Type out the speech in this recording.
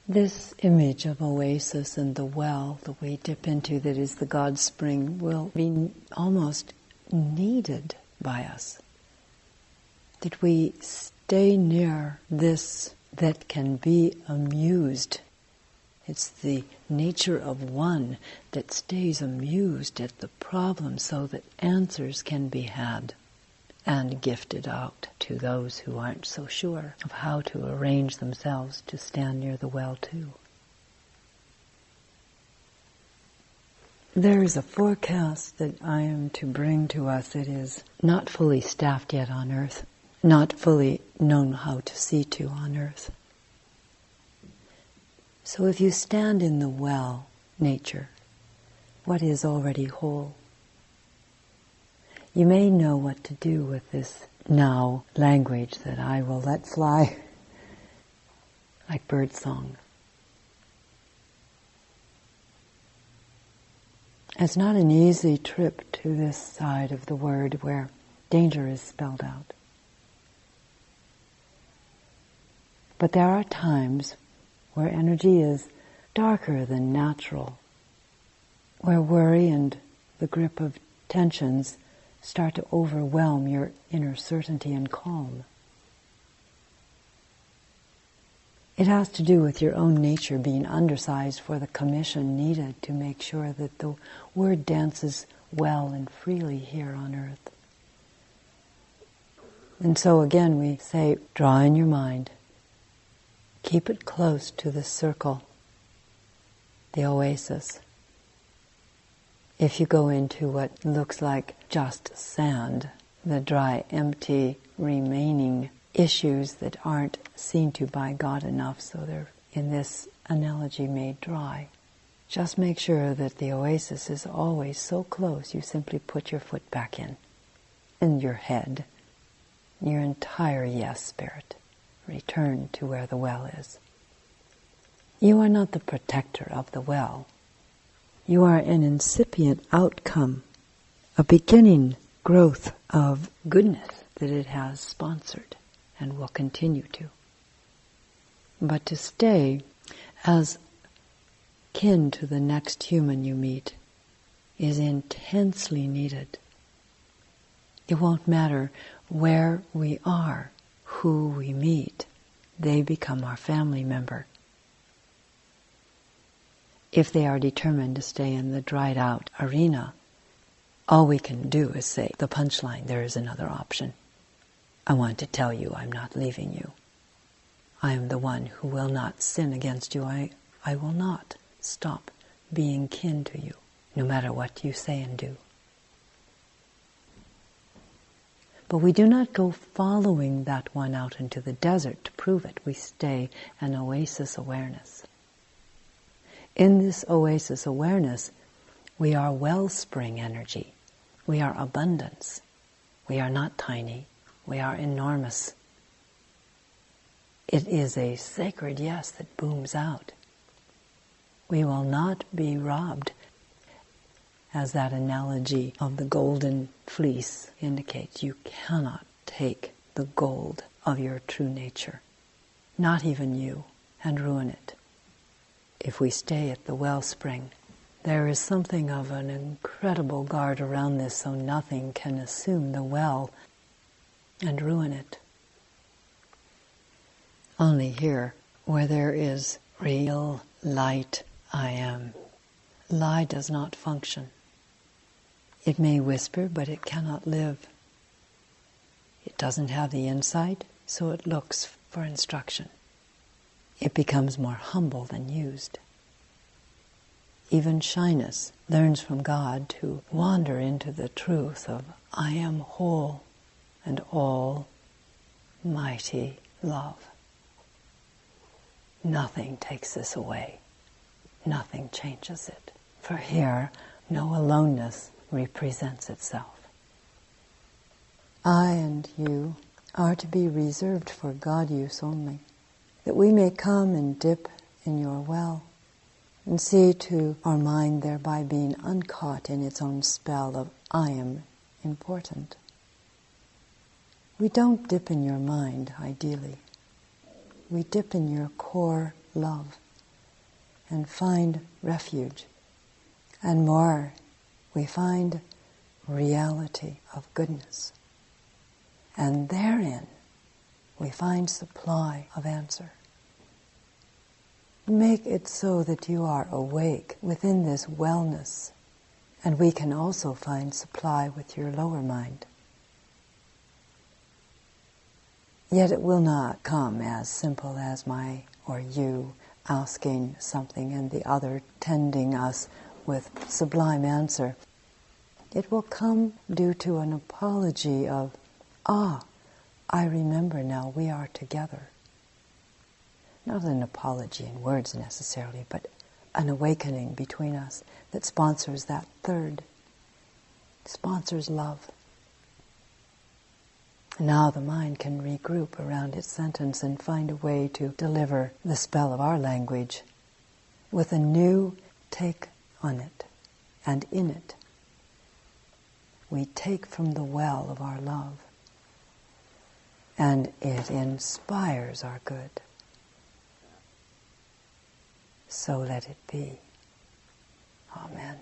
This image of oasis and the well that we dip into, that is the God spring, will be almost needed by us. That we stay near this that can be amused. It's the nature of one that stays amused at the problem so that answers can be had and gifted out to those who aren't so sure of how to arrange themselves to stand near the well too. There is a forecast that I am to bring to us. It is not fully staffed yet on earth, not fully known how to see to on earth. So if you stand in the well, nature, what is already whole, you may know what to do with this now language that I will let fly like birdsong. It's not an easy trip to this side of the word where danger is spelled out. But there are times where energy is darker than natural, where worry and the grip of tensions start to overwhelm your inner certainty and calm. It has to do with your own nature being undersized for the commission needed to make sure that the word dances well and freely here on earth. And so again we say, draw in your mind, keep it close to the circle, the oasis. If you go into what looks like just sand, the dry, empty, remaining issues that aren't seen to by God enough, so they're, in this analogy, made dry. Just make sure that the oasis is always so close, you simply put your foot back in your head, your entire yes spirit. Return to where the well is. You are not the protector of the well. You are an incipient outcome, a beginning growth of goodness that it has sponsored and will continue to. But to stay as kin to the next human you meet is intensely needed. It won't matter where we are, who we meet, they become our family member. If they are determined to stay in the dried out arena, all we can do is say the punchline, there is another option. I want to tell you I'm not leaving you. I am the one who will not sin against you. I will not stop being kin to you, no matter what you say and do. But we do not go following that one out into the desert to prove it. We stay an oasis awareness. In this oasis awareness, we are wellspring energy. We are abundance. We are not tiny. We are enormous. It is a sacred yes that booms out. We will not be robbed, as that analogy of the golden fleece indicates. You cannot take the gold of your true nature, not even you, and ruin it. If we stay at the wellspring, there is something of an incredible guard around this, so nothing can assume the well and ruin it. Only here, where there is real light I am, lie does not function. It may whisper, but it cannot live. It doesn't have the insight, so it looks for instruction. It becomes more humble than used. Even shyness learns from God to wander into the truth of I am whole and all mighty love. Nothing takes this away. Nothing changes it. For here, no aloneness represents itself. I and you are to be reserved for God use only, that we may come and dip in your well and see to our mind thereby being uncaught in its own spell of I am important. We don't dip in your mind, ideally. We dip in your core love, and find refuge. And more, we find reality of goodness. And therein, we find supply of answer. Make it so that you are awake within this wellness, and we can also find supply with your lower mind. Yet it will not come as simple as my or you asking something and the other tending us with sublime answer. It will come due to an apology of, I remember now we are together. Not an apology in words necessarily, but an awakening between us that sponsors that third, sponsors love. Now the mind can regroup around its sentence and find a way to deliver the spell of our language with a new take on it and in it. We take from the well of our love, and it inspires our good. So let it be. Amen.